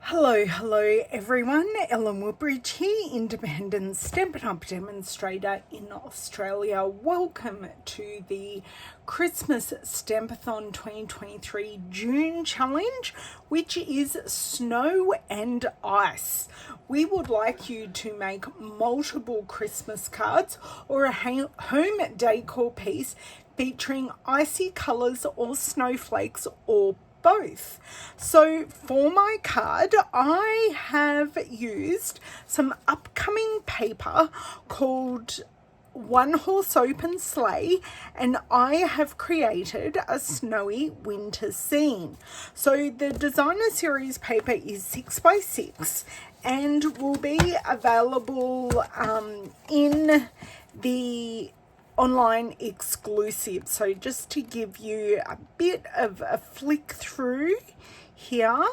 Hello everyone, Ellen Woodbridge here, independent Stampin' demonstrator in Australia. Welcome to the Christmas Stampathon 2023 June challenge, which is snow and ice. We would like you to make multiple Christmas cards or a home decor piece featuring icy colours or snowflakes or both. So for my card, I have used some upcoming paper called One Horse Open Sleigh, and I have created a snowy winter scene. So the designer series paper is 6x6 and will be available in the online exclusive. So just to give you a bit of a flick through here,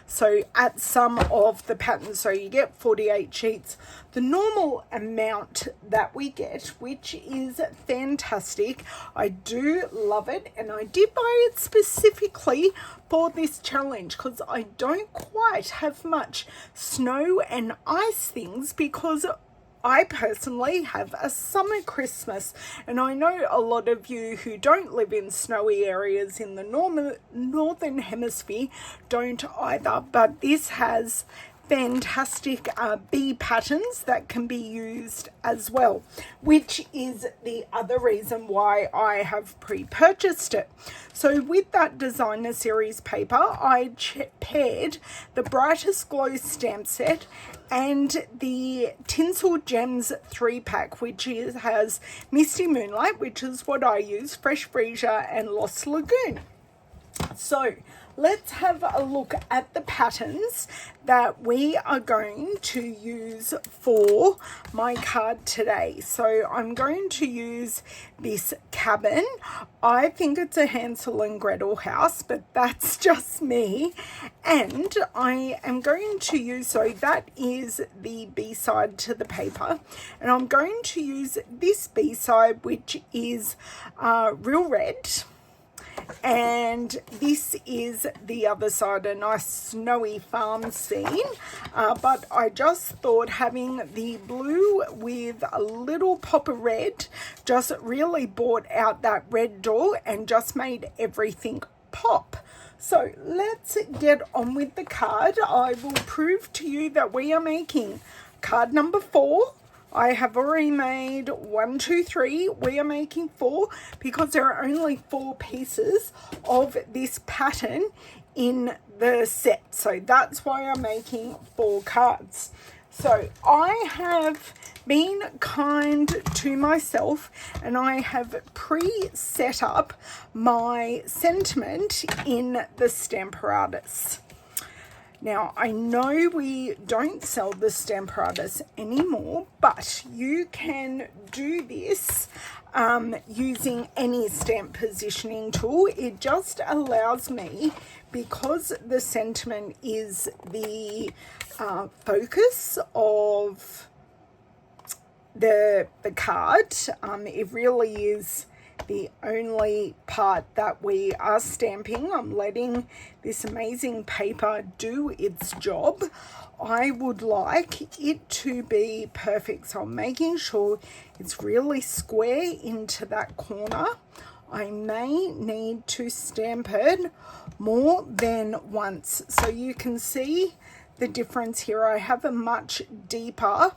so at some of the patterns, so you get 48 sheets, the normal amount that we get, which is fantastic. I do love it, and I did buy it specifically for this challenge because I don't quite have much snow and ice things, because I personally have a summer Christmas, and I know a lot of you who don't live in snowy areas in the northern hemisphere don't either, but this has fantastic bee patterns that can be used as well, which is the other reason why I have pre-purchased it. So with that designer series paper, I paired the Brightest Glow stamp set and the Tinsel Gems 3-pack, which has Misty Moonlight, which is what I use, Fresh Freesia and Lost Lagoon. So let's have a look at the patterns that we are going to use for my card today. So I'm going to use this cabin. I think it's a Hansel and Gretel house, but that's just me. And I am going to use, so that is the B-side to the paper. And I'm going to use this B-side, which is Real Red. And this is the other side, a nice snowy farm scene, but I just thought having the blue with a little pop of red just really brought out that red door and just made everything pop. So let's get on with the card. I will prove to you that we are making card number 4. I have already made 1, 2, 3. We are making 4 because there are only 4 pieces of this pattern in the set. So that's why I'm making 4 cards. So I have been kind to myself, and I have pre-set up my sentiment in the Stamparatus. Now, I know we don't sell the Stamparatus anymore, but you can do this using any stamp positioning tool. It just allows me, because the sentiment is the focus of the card, it really is the only part that we are stamping. I'm letting this amazing paper do its job. I would like it to be perfect, so I'm making sure it's really square into that corner. I may need to stamp it more than once, so you can see the difference here. I have a much deeper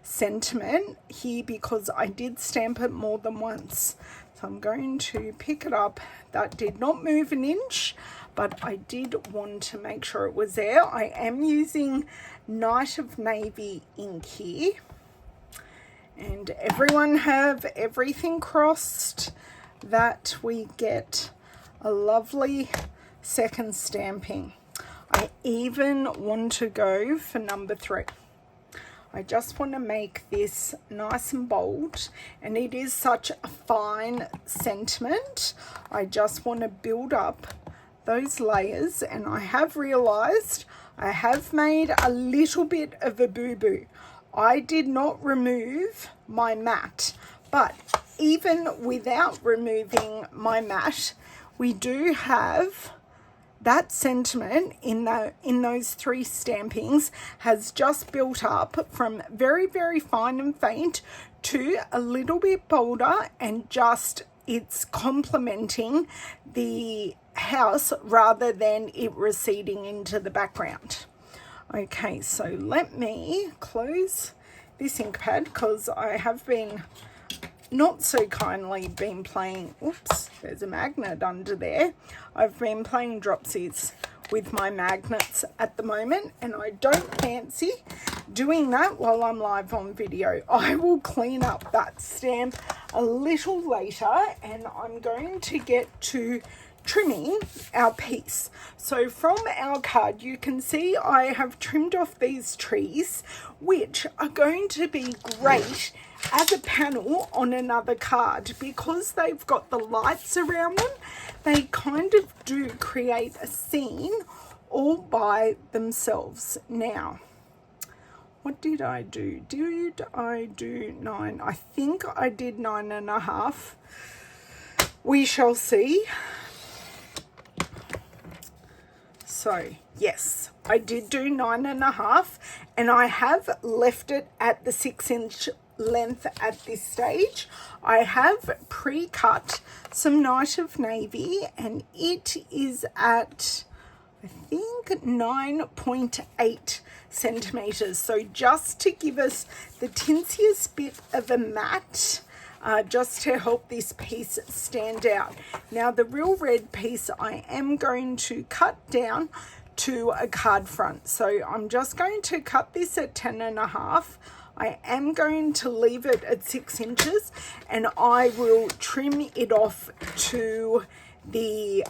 sentiment here because I did stamp it more than once. So I'm going to pick it up. That did not move an inch, but I did want to make sure it was there. I am using Night of Navy ink here. And everyone have everything crossed that we get a lovely second stamping. I even want to go for number 3. I just want to make this nice and bold, and it is such a fine sentiment. I just want to build up those layers, and I have realized I have made a little bit of a boo-boo. I did not remove my mat, but even without removing my mat, we do have that sentiment in those 3 stampings has just built up from very, very fine and faint to a little bit bolder, and just it's complementing the house rather than it receding into the background. Okay, so let me close this ink pad because I have been not so kindly been playing, oops, there's a magnet under there. I've been playing dropsies with my magnets at the moment, and I don't fancy doing that while I'm live on video. I will clean up that stamp a little later, and I'm going to get to trimming our piece. So from our card, you can see I have trimmed off these trees, which are going to be great as a panel on another card because they've got the lights around them. They kind of do create a scene all by themselves. Now, what did I do? Did I do 9? I think I did 9.5. We shall see. So yes, I did do 9.5, and I have left it at the 6-inch length at this stage. I have pre-cut some Night of Navy, and it is at, I think, 9.8 centimeters. So just to give us the tinsiest bit of a matte, just to help this piece stand out. Now the real red piece I am going to cut down to a card front. So I'm just going to cut this at 10.5. I am going to leave it at 6 inches, and I will trim it off to the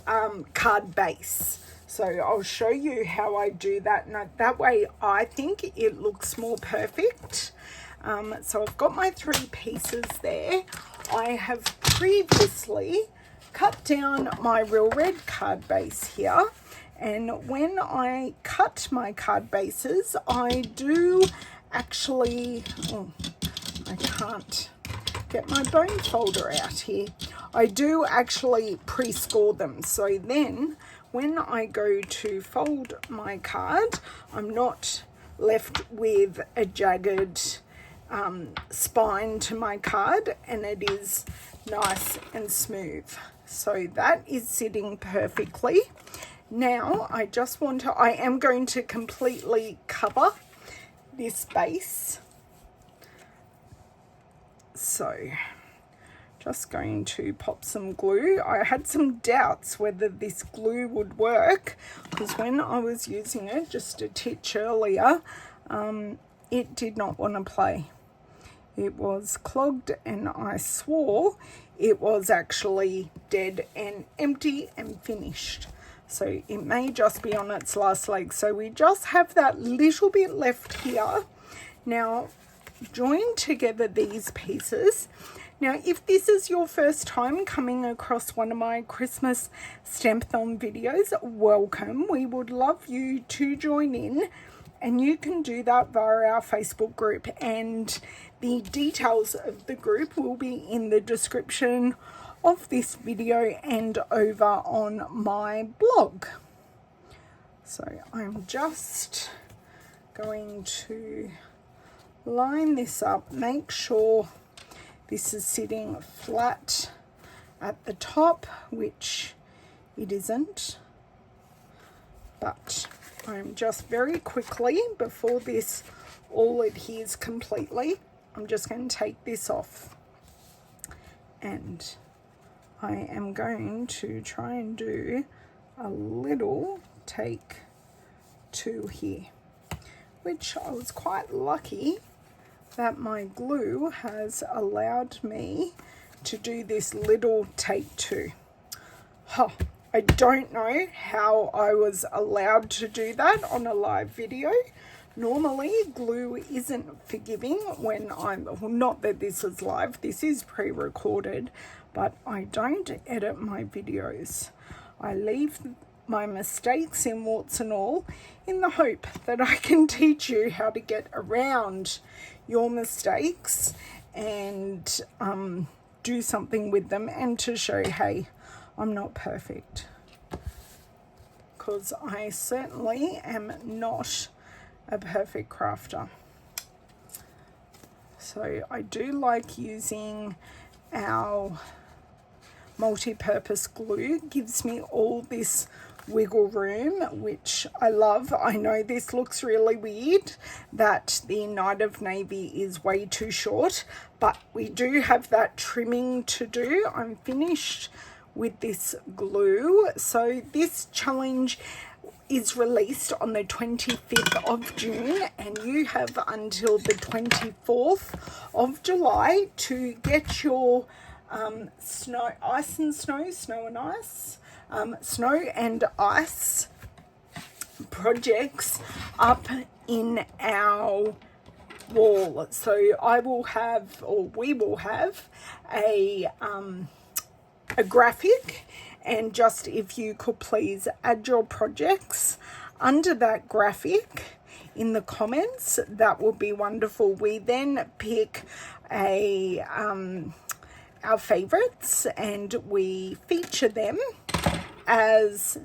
card base. So I'll show you how I do that, and that way I think it looks more perfect. So I've got my 3 pieces there. I have previously cut down my real red card base here, and when I cut my card bases, I do actually, I can't get my bone folder out here. I do actually pre-score them, so then when I go to fold my card, I'm not left with a jagged spine to my card, and it is nice and smooth. So that is sitting perfectly. Now I just want to, I am going to completely cover this base. So just going to pop some glue. I had some doubts whether this glue would work because when I was using it just a titch earlier, it did not want to play. It was clogged, and I swore it was actually dead and empty and finished. So it may just be on its last leg. So we just have that little bit left here. Now, join together these pieces. Now, if this is your first time coming across one of my Christmas Stampathon videos, welcome. We would love you to join in, and you can do that via our Facebook group, and the details of the group will be in the description of this video and over on my blog. So I'm just going to line this up, make sure this is sitting flat at the top, which it isn't, but I'm just very quickly, before this all adheres completely, I'm just going to take this off, and I am going to try and do a little take 2 here, which I was quite lucky that my glue has allowed me to do this little take 2. I don't know how I was allowed to do that on a live video. Normally glue isn't forgiving when I'm, well, not that this is live, this is pre-recorded, but I don't edit my videos. I leave my mistakes in warts and all in the hope that I can teach you how to get around your mistakes and do something with them, and to show, hey, I'm not perfect. because I certainly am not a perfect crafter. So I do like using our multi-purpose glue. It gives me all this wiggle room, which I love. I know this looks really weird that the Night of Navy is way too short, but we do have that trimming to do. I'm finished with this glue. So this challenge is released on the 25th of June, and you have until the 24th of July to get your snow and ice projects up in our wall. So I will have, or we will have, a graphic, and just if you could please add your projects under that graphic in the comments, that would be wonderful. We then pick our favorites and we feature them as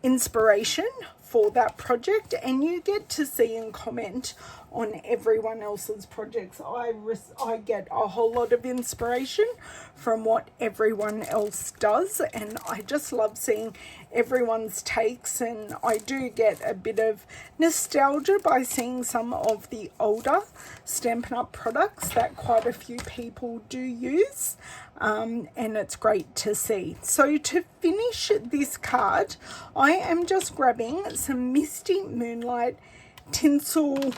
inspiration for that project, and you get to see and comment on everyone else's projects. I get a whole lot of inspiration from what everyone else does, and I just love seeing everyone's takes, and I do get a bit of nostalgia by seeing some of the older Stampin' Up! Products that quite a few people do use, and it's great to see. So to finish this card, I am just grabbing some Misty Moonlight tinsel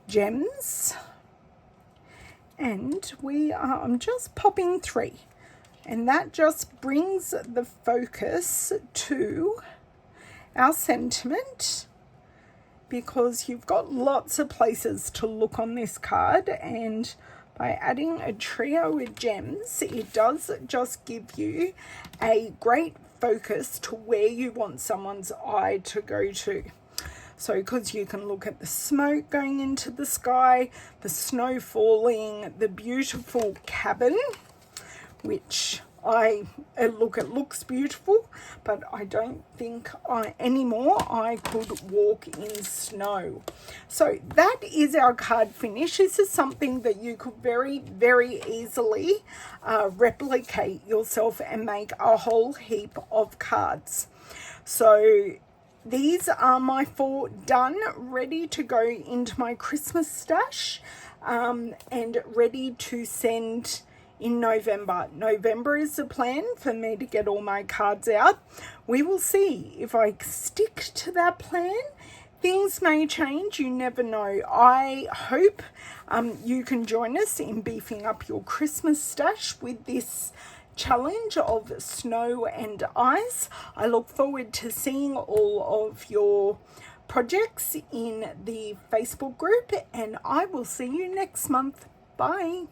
gems, and I'm just popping 3, and that just brings the focus to our sentiment, because you've got lots of places to look on this card, and by adding a trio of gems, it does just give you a great focus to where you want someone's eye to go to. So because you can look at the smoke going into the sky, the snow falling, the beautiful cabin, which it looks beautiful, but I don't think anymore I could walk in snow. So that is our card finish. This is something that you could very, very easily replicate yourself and make a whole heap of cards. So these are my 4 done, ready to go into my Christmas stash, and ready to send in November. November is the plan for me to get all my cards out. We will see if I stick to that plan. Things may change, you never know. I hope you can join us in beefing up your Christmas stash with this challenge of snow and ice. I look forward to seeing all of your projects in the Facebook group, and I will see you next month. Bye.